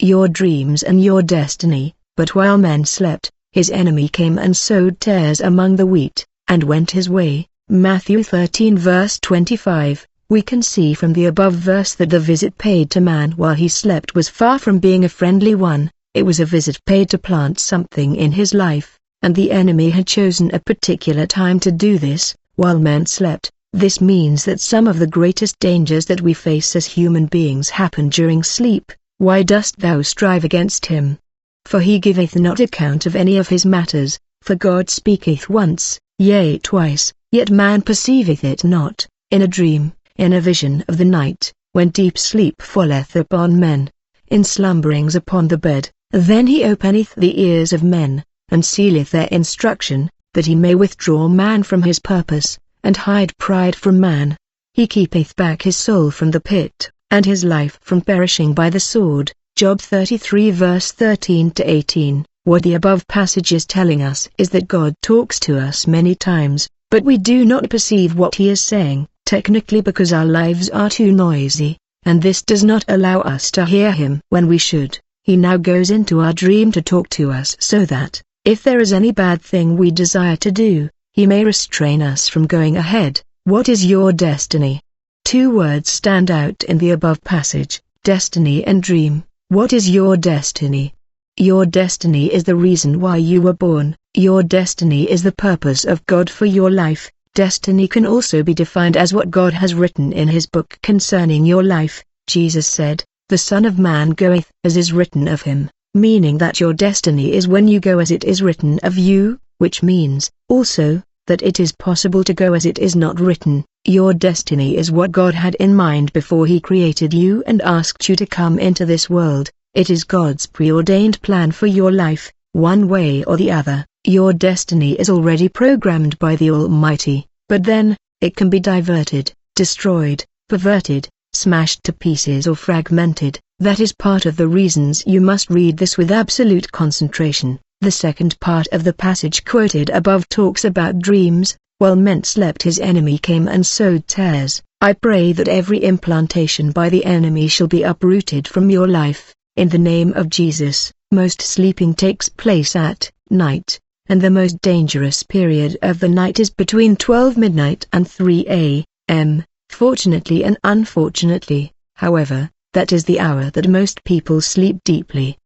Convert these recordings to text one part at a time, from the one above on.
your dreams and your destiny. But while men slept, his enemy came and sowed tares among the wheat, and went his way. Matthew 13 verse 25. We can see from the above verse that the visit paid to man while he slept was far from being a friendly one. It was a visit paid to plant something in his life, and the enemy had chosen a particular time to do this, while men slept. This means that some of the greatest dangers that we face as human beings happen during sleep. Why dost thou strive against him? For he giveth not account of any of his matters, for God speaketh once, yea twice, yet man perceiveth it not, in a dream, in a vision of the night, when deep sleep falleth upon men, in slumberings upon the bed. Then he openeth the ears of men, and sealeth their instruction, that he may withdraw man from his purpose, and hide pride from man. He keepeth back his soul from the pit, and his life from perishing by the sword. Job 33 verse 13-18. What the above passage is telling us is that God talks to us many times, but we do not perceive what he is saying, technically because our lives are too noisy, and this does not allow us to hear him when we should. He now goes into our dream to talk to us so that, if there is any bad thing we desire to do, he may restrain us from going ahead. What is your destiny? Two words stand out in the above passage, destiny and dream. What is your destiny? Your destiny is the reason why you were born. Your destiny is the purpose of God for your life. Destiny can also be defined as what God has written in his book concerning your life. Jesus said, "The Son of Man goeth as is written of him," meaning that your destiny is when you go as it is written of you, which means, also, that it is possible to go as it is not written. Your destiny is what God had in mind before he created you and asked you to come into this world. It is God's preordained plan for your life, one way or the other. Your destiny is already programmed by the Almighty, but then, it can be diverted, destroyed, perverted, smashed to pieces or fragmented. That is part of the reasons you must read this with absolute concentration. The second part of the passage quoted above talks about dreams. While men slept his enemy came and sowed tares. I pray that every implantation by the enemy shall be uprooted from your life, in the name of Jesus. Most sleeping takes place at night, and the most dangerous period of the night is between 12 midnight and 3 a.m. Fortunately and unfortunately, however, that is the hour that most people sleep deeply.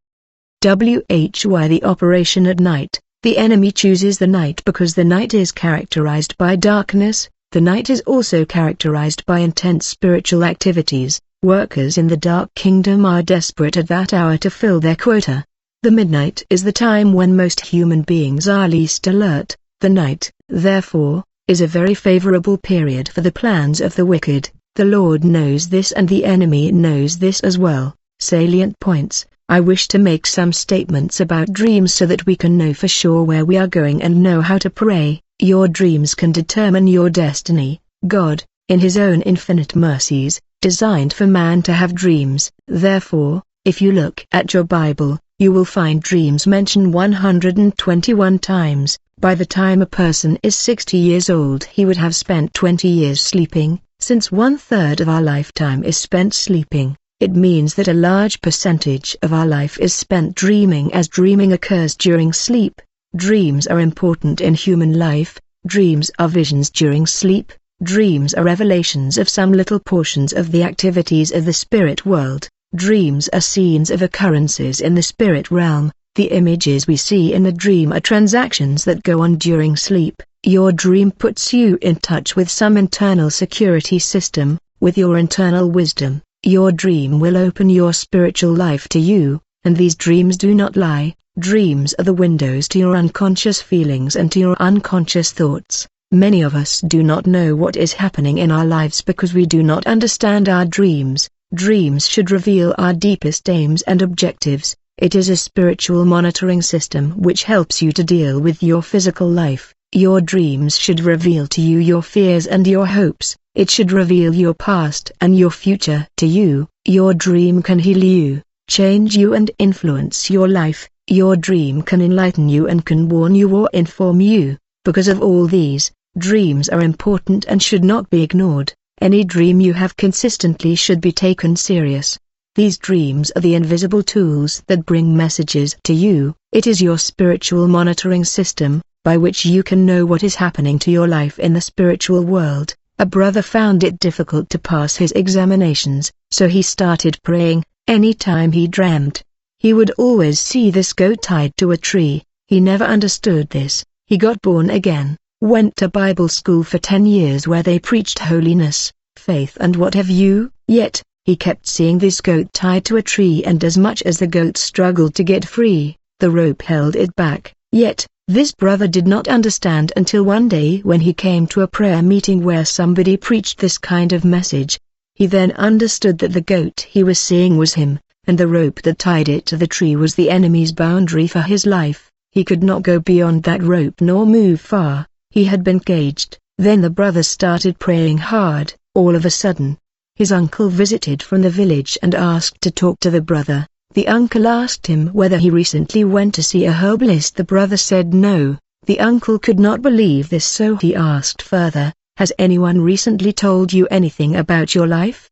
Why the operation at night? The enemy chooses the night because the night is characterized by darkness. The night is also characterized by intense spiritual activities. Workers in the dark kingdom are desperate at that hour to fill their quota. The midnight is the time when most human beings are least alert. The night, therefore, is a very favorable period for the plans of the wicked. The Lord knows this and the enemy knows this as well. Salient points. I wish to make some statements about dreams so that we can know for sure where we are going and know how to pray. Your dreams can determine your destiny. God, in his own infinite mercies, designed for man to have dreams. Therefore, if you look at your Bible, you will find dreams mentioned 121 times. By the time a person is 60 years old, he would have spent 20 years sleeping. Since 1/3 of our lifetime is spent sleeping, it means that a large percentage of our life is spent dreaming, as dreaming occurs during sleep. Dreams are important in human life. Dreams are visions during sleep. Dreams are revelations of some little portions of the activities of the spirit world. Dreams are scenes of occurrences in the spirit realm. The images we see in the dream are transactions that go on during sleep. Your dream puts you in touch with some internal security system, with your internal wisdom. Your dream will open your spiritual life to you, and these dreams do not lie. Dreams are the windows to your unconscious feelings and to your unconscious thoughts. Many of us do not know what is happening in our lives because we do not understand our dreams. Dreams should reveal our deepest aims and objectives. It is a spiritual monitoring system which helps you to deal with your physical life. Your dreams should reveal to you your fears and your hopes. It should reveal your past and your future to you. Your dream can heal you, change you and influence your life. Your dream can enlighten you and can warn you or inform you. Because of all these, dreams are important and should not be ignored. Any dream you have consistently should be taken serious. These dreams are the invisible tools that bring messages to you. It is your spiritual monitoring system, by which you can know what is happening to your life in the spiritual world. A brother found it difficult to pass his examinations, so he started praying. Any time he dreamt, he would always see this goat tied to a tree. He never understood this. He got born again, went to Bible school for 10 years where they preached holiness, faith and what have you, yet he kept seeing this goat tied to a tree, and as much as the goat struggled to get free, the rope held it back. Yet, this brother did not understand until one day when he came to a prayer meeting where somebody preached this kind of message. He then understood that the goat he was seeing was him, and the rope that tied it to the tree was the enemy's boundary for his life. He could not go beyond that rope nor move far. He had been caged. Then the brother started praying hard. All of a sudden, his uncle visited from the village and asked to talk to the brother. The uncle asked him whether he recently went to see a herbalist. The brother said no. The uncle could not believe this, so he asked further, "Has anyone recently told you anything about your life?"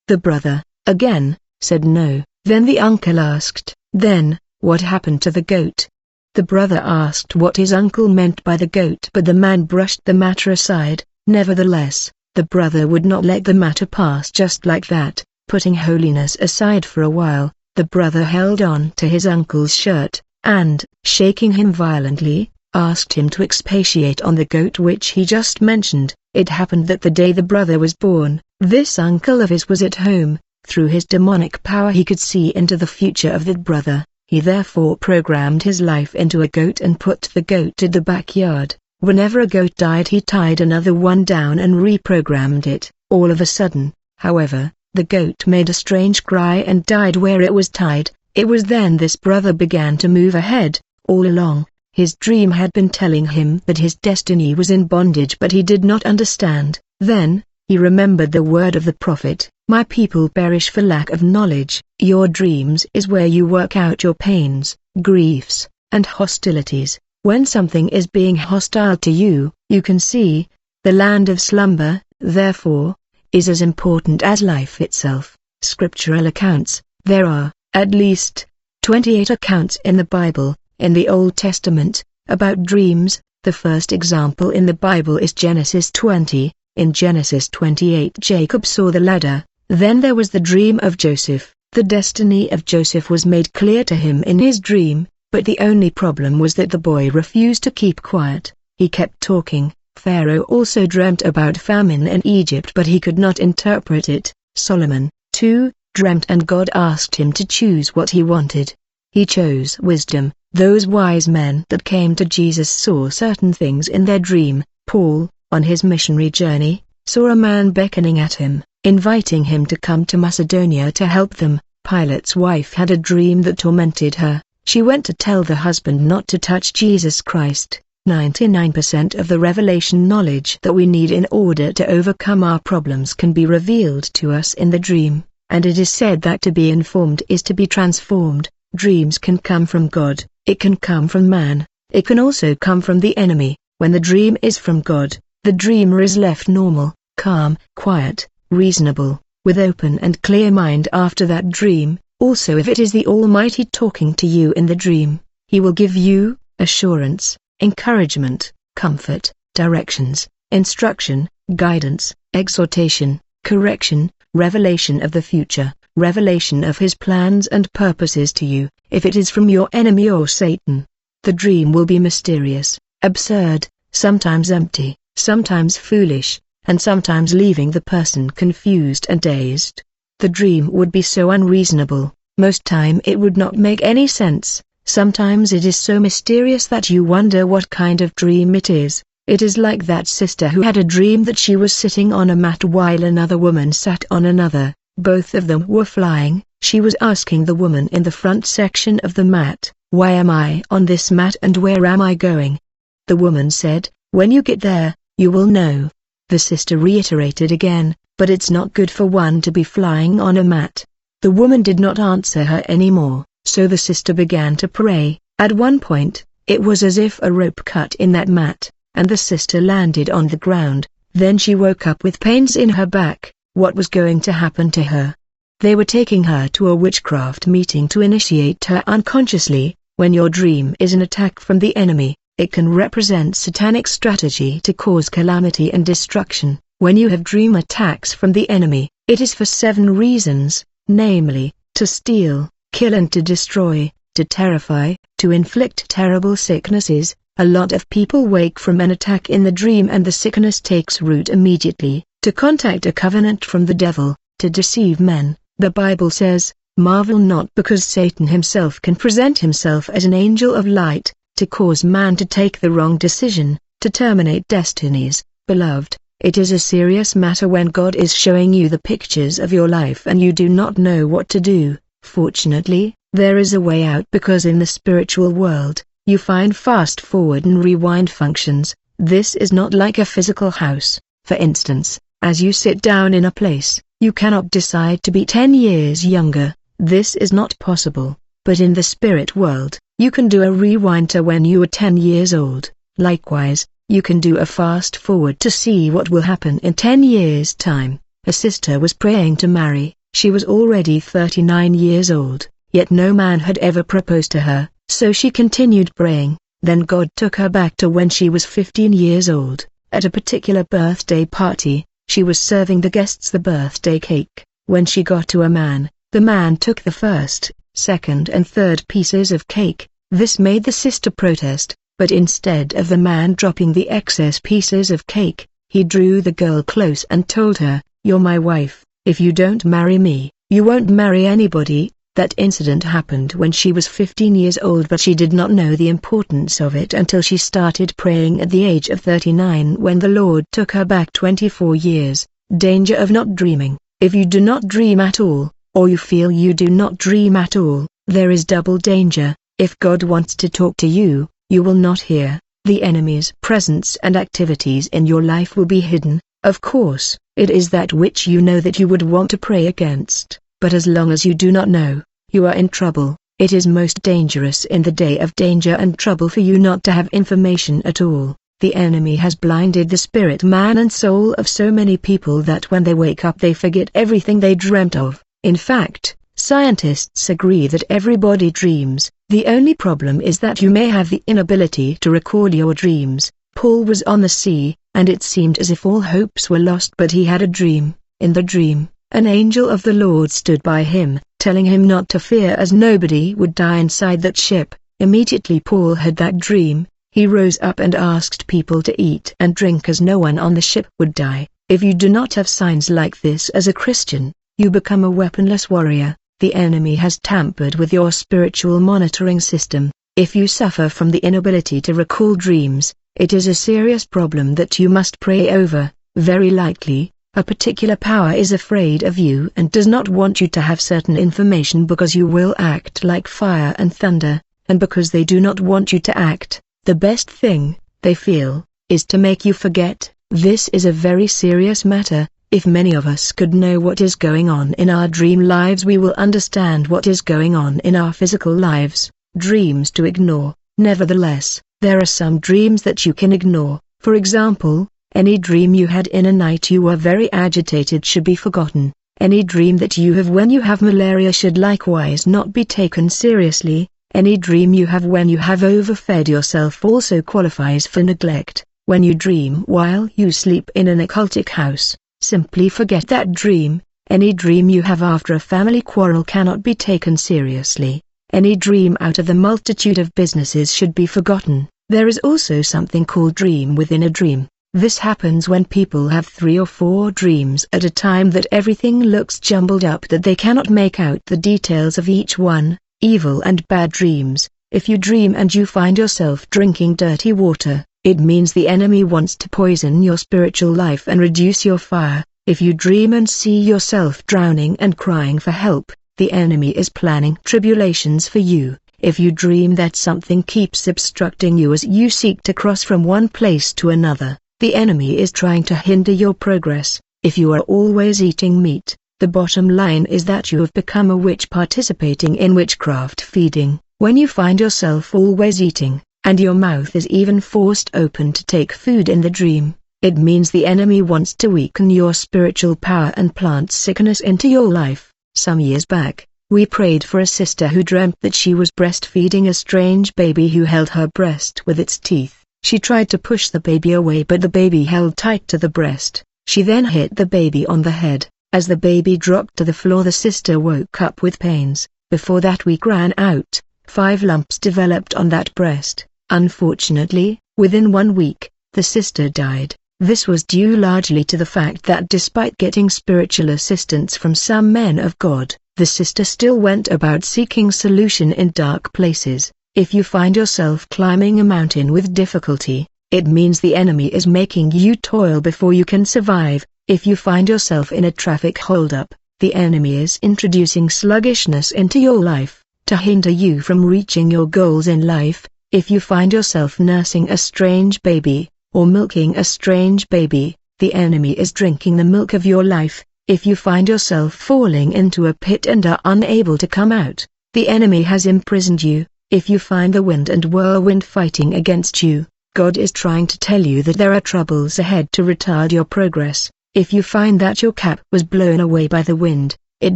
The brother, again, said no. Then the uncle asked, "Then, what happened to the goat?" The brother asked what his uncle meant by the goat, but the man brushed the matter aside. Nevertheless, the brother would not let the matter pass just like that. Putting holiness aside for a while, the brother held on to his uncle's shirt, and, shaking him violently, asked him to expatiate on the goat which he just mentioned. It happened that the day the brother was born, this uncle of his was at home. Through his demonic power he could see into the future of that brother. He therefore programmed his life into a goat and put the goat in the backyard. Whenever a goat died he tied another one down and reprogrammed it. All of a sudden, however, the goat made a strange cry and died where it was tied. It was then this brother began to move ahead. All along, his dream had been telling him that his destiny was in bondage, but he did not understand. Then, he remembered the word of the prophet, "My people perish for lack of knowledge." Your dreams is where you work out your pains, griefs, and hostilities. When something is being hostile to you, you can see, the land of slumber, therefore, is as important as life itself. Scriptural accounts. There are, at least, 28 accounts in the Bible, in the Old Testament, about dreams. The first example in the Bible is Genesis 20. In Genesis 28 Jacob saw the ladder. Then there was the dream of Joseph. The destiny of Joseph was made clear to him in his dream, but the only problem was that the boy refused to keep quiet. He kept talking. Pharaoh also dreamt about famine in Egypt, but he could not interpret it. Solomon, too, dreamt, and God asked him to choose what he wanted. He chose wisdom. Those wise men that came to Jesus saw certain things in their dream. Paul, on his missionary journey, saw a man beckoning at him, inviting him to come to Macedonia to help them. Pilate's wife had a dream that tormented her. She went to tell the husband not to touch Jesus Christ. 99% of the revelation knowledge that we need in order to overcome our problems can be revealed to us in the dream, and it is said that to be informed is to be transformed. Dreams can come from God, it can come from man, it can also come from the enemy. When the dream is from God, the dreamer is left normal, calm, quiet, reasonable, with open and clear mind after that dream. Also, if it is the Almighty talking to you in the dream, He will give you assurance, encouragement, comfort, directions, instruction, guidance, exhortation, correction, revelation of the future, revelation of His plans and purposes to you. If it is from your enemy or Satan, the dream will be mysterious, absurd, sometimes empty, sometimes foolish, and sometimes leaving the person confused and dazed. The dream would be so unreasonable, most time it would not make any sense. Sometimes it is so mysterious that you wonder what kind of dream it is. It is like that sister who had a dream that she was sitting on a mat while another woman sat on another. Both of them were flying. She was asking the woman in the front section of the mat, "Why am I on this mat and where am I going?" The woman said, "When you get there, you will know." The sister reiterated again, "But it's not good for one to be flying on a mat." The woman did not answer her anymore, so the sister began to pray. At one point, it was as if a rope cut in that mat, and the sister landed on the ground. Then she woke up with pains in her back. What was going to happen to her? They were taking her to a witchcraft meeting to initiate her unconsciously. When your dream is an attack from the enemy, it can represent satanic strategy to cause calamity and destruction. When you have dream attacks from the enemy, it is for 7 reasons, namely, to steal, kill and to destroy, to terrify, to inflict terrible sicknesses. A lot of people wake from an attack in the dream and the sickness takes root immediately, to contact a covenant from the devil, to deceive men. The Bible says, "Marvel not because Satan himself can present himself as an angel of light, to cause man to take the wrong decision, to terminate destinies." Beloved, it is a serious matter when God is showing you the pictures of your life and you do not know what to do. Fortunately, there is a way out because in the spiritual world, you find fast forward and rewind functions. This is not like a physical house. For instance, as you sit down in a place, you cannot decide to be 10 years younger. This is not possible. But in the spirit world, you can do a rewind to when you were 10 years old. Likewise, you can do a fast forward to see what will happen in 10 years' time. A sister was praying to marry. She was already 39 years old, yet no man had ever proposed to her, so she continued praying. Then God took her back to when she was 15 years old. At a particular birthday party, she was serving the guests the birthday cake. When she got to a man, the man took the first, second and third pieces of cake. This made the sister protest, but instead of the man dropping the excess pieces of cake, he drew the girl close and told her, "You're my wife. If you don't marry me, you won't marry anybody." That incident happened when she was 15 years old, but she did not know the importance of it until she started praying at the age of 39 when the Lord took her back 24 years. Danger of not dreaming. If you do not dream at all, or you feel you do not dream at all, there is double danger. If God wants to talk to you, you will not hear. The enemy's presence and activities in your life will be hidden. Of course, it is that which you know that you would want to pray against, but as long as you do not know, you are in trouble. It is most dangerous in the day of danger and trouble for you not to have information at all. The enemy has blinded the spirit man and soul of so many people that when they wake up they forget everything they dreamt of. In fact, scientists agree that everybody dreams. The only problem is that you may have the inability to recall your dreams. Paul was on the sea, and it seemed as if all hopes were lost, but he had a dream. In the dream, an angel of the Lord stood by him, telling him not to fear as nobody would die inside that ship. Immediately Paul had that dream. He rose up and asked people to eat and drink as no one on the ship would die. If you do not have signs like this as a Christian, you become a weaponless warrior. The enemy has tampered with your spiritual monitoring system. If you suffer from the inability to recall dreams, it is a serious problem that you must pray over. Very likely, a particular power is afraid of you and does not want you to have certain information because you will act like fire and thunder, and because they do not want you to act, the best thing, they feel, is to make you forget. This is a very serious matter. If many of us could know what is going on in our dream lives, we will understand what is going on in our physical lives. Dreams to ignore. Nevertheless, there are some dreams that you can ignore. For example, any dream you had in a night you were very agitated should be forgotten. Any dream that you have when you have malaria should likewise not be taken seriously. Any dream you have when you have overfed yourself also qualifies for neglect. When you dream while you sleep in an occultic house, simply forget that dream. Any dream you have after a family quarrel cannot be taken seriously. Any dream out of the multitude of businesses should be forgotten. There is also something called dream within a dream. This happens when people have 3 or 4 dreams at a time that everything looks jumbled up, that they cannot make out the details of each one. Evil and bad dreams. If you dream and you find yourself drinking dirty water, it means the enemy wants to poison your spiritual life and reduce your fire. If you dream and see yourself drowning and crying for help, the enemy is planning tribulations for you. If you dream that something keeps obstructing you as you seek to cross from one place to another, the enemy is trying to hinder your progress. If you are always eating meat, the bottom line is that you have become a witch participating in witchcraft feeding. When you find yourself always eating, and your mouth is even forced open to take food in the dream, it means the enemy wants to weaken your spiritual power and plant sickness into your life. Some years back, we prayed for a sister who dreamt that she was breastfeeding a strange baby who held her breast with its teeth. She tried to push the baby away, but the baby held tight to the breast. She then hit the baby on the head. As the baby dropped to the floor, the sister woke up with pains. Before that week ran out, 5 lumps developed on that breast. Unfortunately, within 1 week, the sister died. This was due largely to the fact that despite getting spiritual assistance from some men of God, the sister still went about seeking solution in dark places. If you find yourself climbing a mountain with difficulty, it means the enemy is making you toil before you can survive. If you find yourself in a traffic holdup, the enemy is introducing sluggishness into your life, to hinder you from reaching your goals in life. If you find yourself nursing a strange baby, or milking a strange baby, the enemy is drinking the milk of your life. If you find yourself falling into a pit and are unable to come out, the enemy has imprisoned you. If you find the wind and whirlwind fighting against you, God is trying to tell you that there are troubles ahead to retard your progress. If you find that your cap was blown away by the wind, it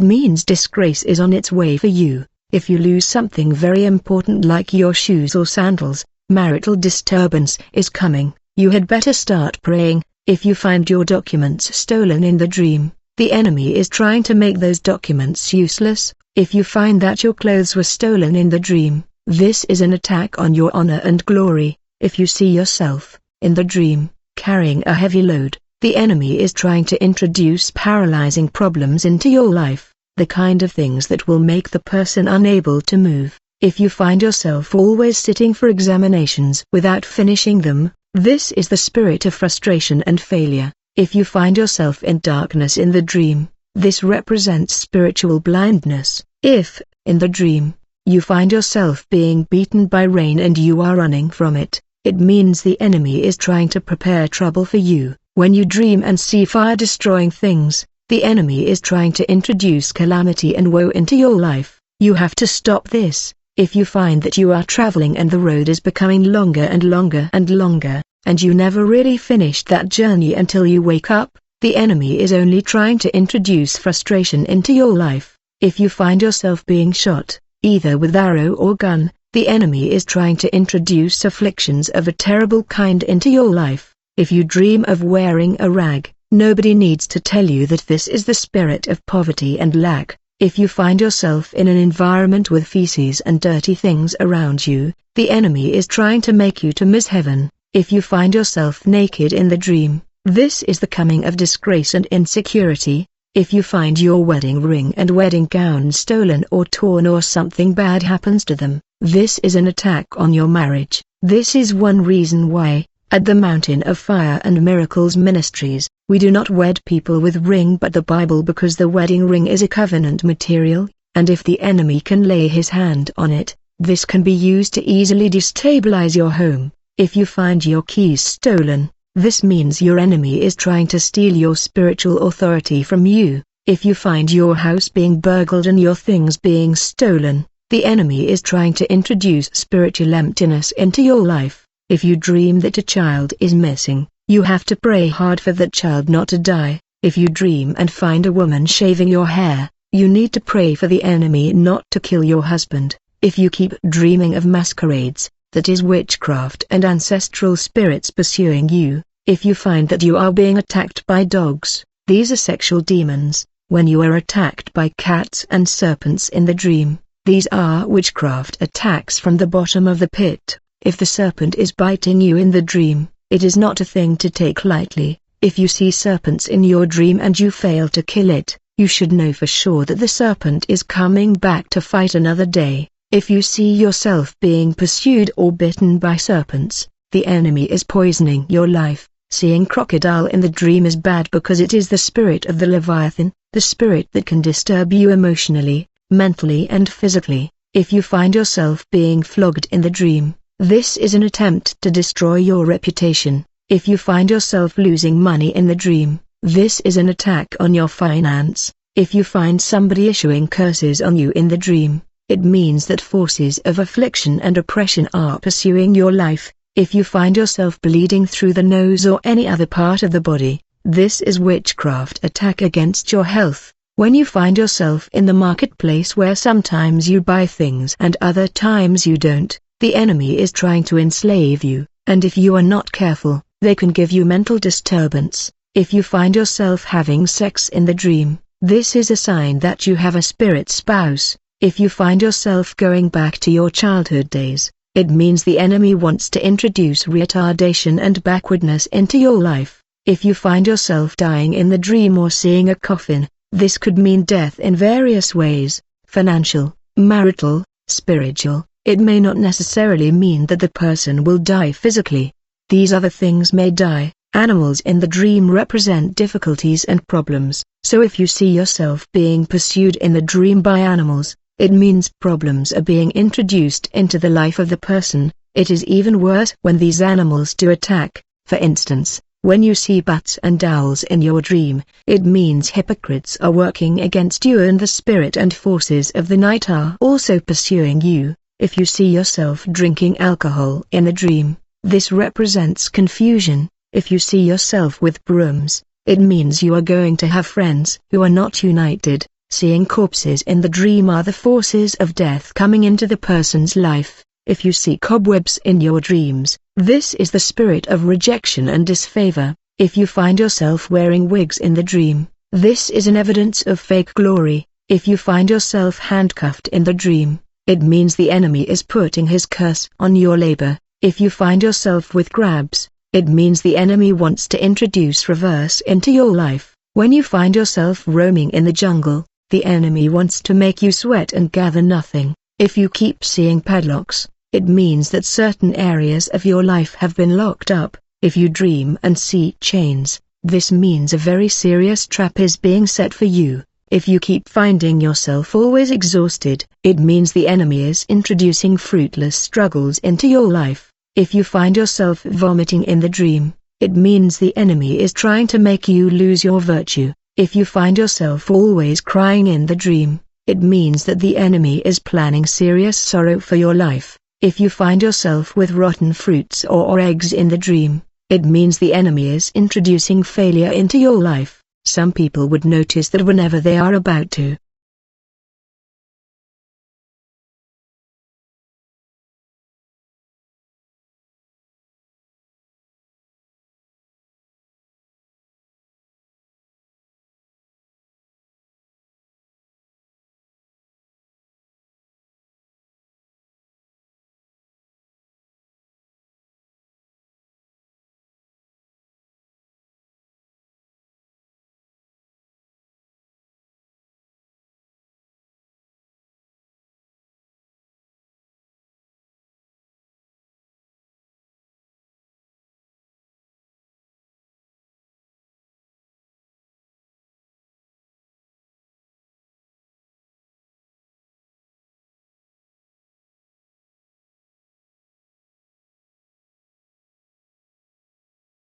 means disgrace is on its way for you. If you lose something very important like your shoes or sandals, marital disturbance is coming. You had better start praying. If you find your documents stolen in the dream, the enemy is trying to make those documents useless. If you find that your clothes were stolen in the dream, this is an attack on your honor and glory. If you see yourself, in the dream, carrying a heavy load, the enemy is trying to introduce paralyzing problems into your life, the kind of things that will make the person unable to move. If you find yourself always sitting for examinations without finishing them, this is the spirit of frustration and failure. If you find yourself in darkness in the dream, this represents spiritual blindness. If, in the dream, you find yourself being beaten by rain and you are running from it, it means the enemy is trying to prepare trouble for you. When you dream and see fire destroying things, the enemy is trying to introduce calamity and woe into your life. You have to stop this. If you find that you are traveling and the road is becoming longer and longer and longer, and you never really finished that journey until you wake up, the enemy is only trying to introduce frustration into your life. If you find yourself being shot, either with arrow or gun, the enemy is trying to introduce afflictions of a terrible kind into your life. If you dream of wearing a rag, nobody needs to tell you that this is the spirit of poverty and lack. If you find yourself in an environment with feces and dirty things around you, the enemy is trying to make you to miss heaven. If you find yourself naked in the dream, this is the coming of disgrace and insecurity. If you find your wedding ring and wedding gown stolen or torn or something bad happens to them, this is an attack on your marriage. This is one reason why, at the Mountain of Fire and Miracles Ministries, we do not wed people with ring but the Bible, because the wedding ring is a covenant material, and if the enemy can lay his hand on it, this can be used to easily destabilize your home. If you find your keys stolen, this means your enemy is trying to steal your spiritual authority from you. If you find your house being burgled and your things being stolen, the enemy is trying to introduce spiritual emptiness into your life. If you dream that a child is missing, you have to pray hard for that child not to die. If you dream and find a woman shaving your hair, you need to pray for the enemy not to kill your husband. If you keep dreaming of masquerades, that is witchcraft and ancestral spirits pursuing you. If you find that you are being attacked by dogs, these are sexual demons. When you are attacked by cats and serpents in the dream, these are witchcraft attacks from the bottom of the pit. If the serpent is biting you in the dream, it is not a thing to take lightly. If you see serpents in your dream and you fail to kill it, you should know for sure that the serpent is coming back to fight another day. If you see yourself being pursued or bitten by serpents, the enemy is poisoning your life. Seeing crocodile in the dream is bad because it is the spirit of the Leviathan, the spirit that can disturb you emotionally, mentally and physically. If you find yourself being flogged in the dream, this is an attempt to destroy your reputation. If you find yourself losing money in the dream, this is an attack on your finance. If you find somebody issuing curses on you in the dream, it means that forces of affliction and oppression are pursuing your life. If you find yourself bleeding through the nose or any other part of the body, this is witchcraft attack against your health. When you find yourself in the marketplace where sometimes you buy things and other times you don't, the enemy is trying to enslave you, and if you are not careful, they can give you mental disturbance. If you find yourself having sex in the dream, this is a sign that you have a spirit spouse. If you find yourself going back to your childhood days, it means the enemy wants to introduce retardation and backwardness into your life. If you find yourself dying in the dream or seeing a coffin, this could mean death in various ways: financial, marital, spiritual. It may not necessarily mean that the person will die physically. These other things may die. Animals in the dream represent difficulties and problems, so if you see yourself being pursued in the dream by animals, it means problems are being introduced into the life of the person. It is even worse when these animals do attack. For instance, when you see bats and owls in your dream, it means hypocrites are working against you and the spirit and forces of the night are also pursuing you. If you see yourself drinking alcohol in the dream, this represents confusion. If you see yourself with brooms, it means you are going to have friends who are not united. Seeing corpses in the dream are the forces of death coming into the person's life. If you see cobwebs in your dreams, this is the spirit of rejection and disfavor. If you find yourself wearing wigs in the dream, this is an evidence of fake glory. If you find yourself handcuffed in the dream, it means the enemy is putting his curse on your labor. If you find yourself with crabs, it means the enemy wants to introduce reverse into your life. When you find yourself roaming in the jungle, the enemy wants to make you sweat and gather nothing. If you keep seeing padlocks, it means that certain areas of your life have been locked up. If you dream and see chains, this means a very serious trap is being set for you. If you keep finding yourself always exhausted, it means the enemy is introducing fruitless struggles into your life. If you find yourself vomiting in the dream, it means the enemy is trying to make you lose your virtue. If you find yourself always crying in the dream, it means that the enemy is planning serious sorrow for your life. If you find yourself with rotten fruits or eggs in the dream, it means the enemy is introducing failure into your life. Some people would notice that whenever they are about to